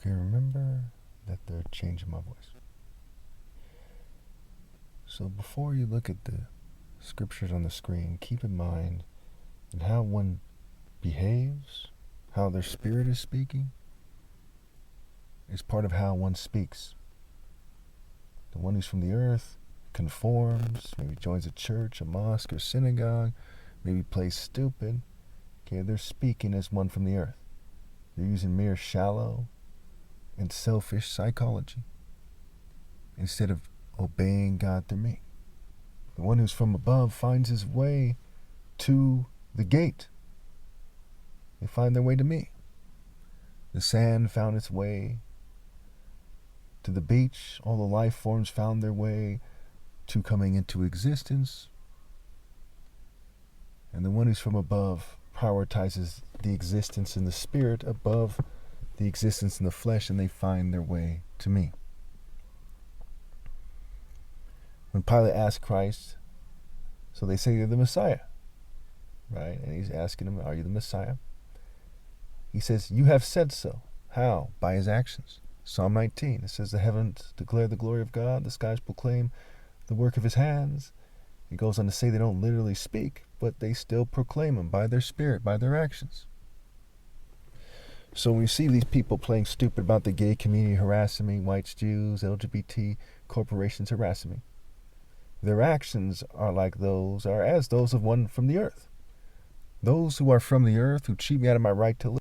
Okay, remember that they're changing my voice. So before you look at the scriptures on the screen, keep in mind that how one behaves, how their spirit is speaking, is part of how one speaks. The one who's from the earth conforms, maybe joins a church, a mosque, or synagogue, maybe plays stupid. Okay, they're speaking as one from the earth. They're using mere shallow and selfish psychology instead of obeying God through me. The one who's from above finds his way to the gate. They find their way to me. The sand found its way to the beach. All the life forms found their way to coming into existence. And the one who's from above prioritizes the existence in the spirit above the existence in the flesh, and they find their way to me. When Pilate asked Christ, so they say you're the Messiah, right? And he's asking him, are you the Messiah? He says, you have said so. How? By his actions. Psalm 19, it says the heavens declare the glory of God, the skies proclaim the work of his hands. He goes on to say they don't literally speak, but they still proclaim him by their spirit, by their actions. So when we see these people playing stupid about the gay community harassing me, whites, Jews, LGBT corporations harassing me, their actions are as those of one from the earth. Those who are from the earth, who cheat me out of my right to live,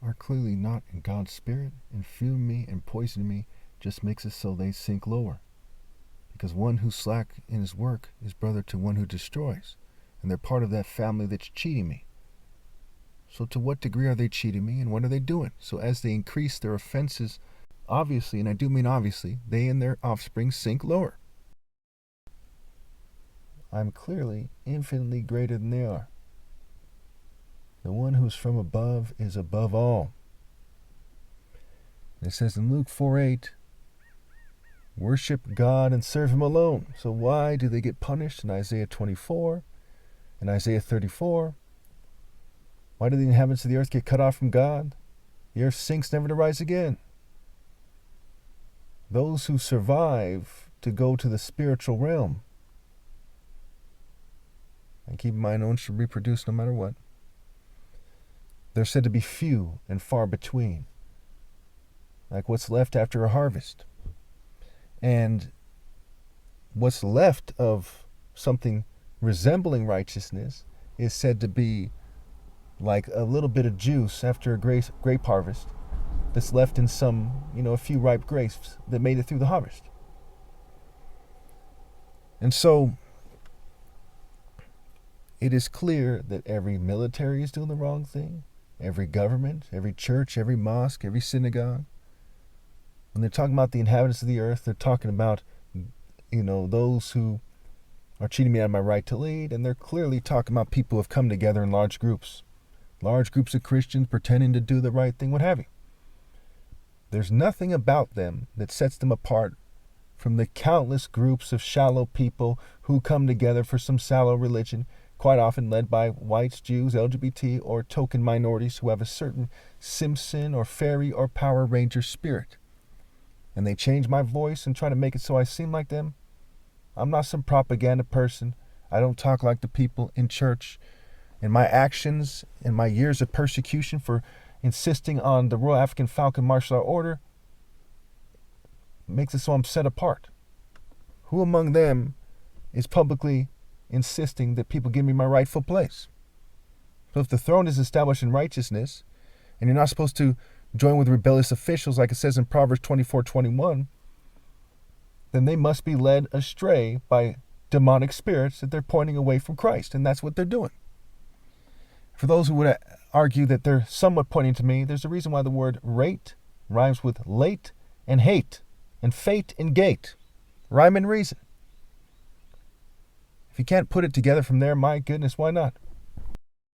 are clearly not in God's spirit, and fume me and poison me just makes it so they sink lower. Because one who's slack in his work is brother to one who destroys, and they're part of that family that's cheating me. So to what degree are they cheating me, and what are they doing? So as they increase their offenses, obviously, and I do mean obviously, they and their offspring sink lower. I'm clearly infinitely greater than they are. The one who's from above is above all. And it says in Luke 4:8, worship God and serve him alone. So why do they get punished in Isaiah 24 and Isaiah 34? Why do the inhabitants of the earth get cut off from God? The earth sinks never to rise again. Those who survive to go to the spiritual realm, and keep in mind, no one should reproduce no matter what, they're said to be few and far between, like what's left after a harvest. And what's left of something resembling righteousness is said to be like a little bit of juice after a grape harvest that's left in a few ripe grapes that made it through the harvest. And so it is clear that every military is doing the wrong thing, every government, every church, every mosque, every synagogue. When they're talking about the inhabitants of the earth, they're talking about, those who are cheating me out of my right to lead, and they're clearly talking about people who have come together in large groups of Christians pretending to do the right thing, what have you. There's nothing about them that sets them apart from the countless groups of shallow people who come together for some shallow religion, quite often led by whites, Jews, LGBT, or token minorities who have a certain Simpson or fairy or Power Ranger spirit. And they change my voice and try to make it so I seem like them. I'm not some propaganda person. I don't talk like the people in church. And my actions and my years of persecution for insisting on the Royal African Falcon Martial Art Order makes it so I'm set apart. Who among them is publicly insisting that people give me my rightful place? So if the throne is established in righteousness, and you're not supposed to join with rebellious officials like it says in Proverbs 24:21, then they must be led astray by demonic spirits that they're pointing away from Christ, and that's what they're doing. For those who would argue that they're somewhat pointing to me, there's a reason why the word rate rhymes with late and hate, and fate and gate. Rhyme and reason. If you can't put it together from there, my goodness, why not?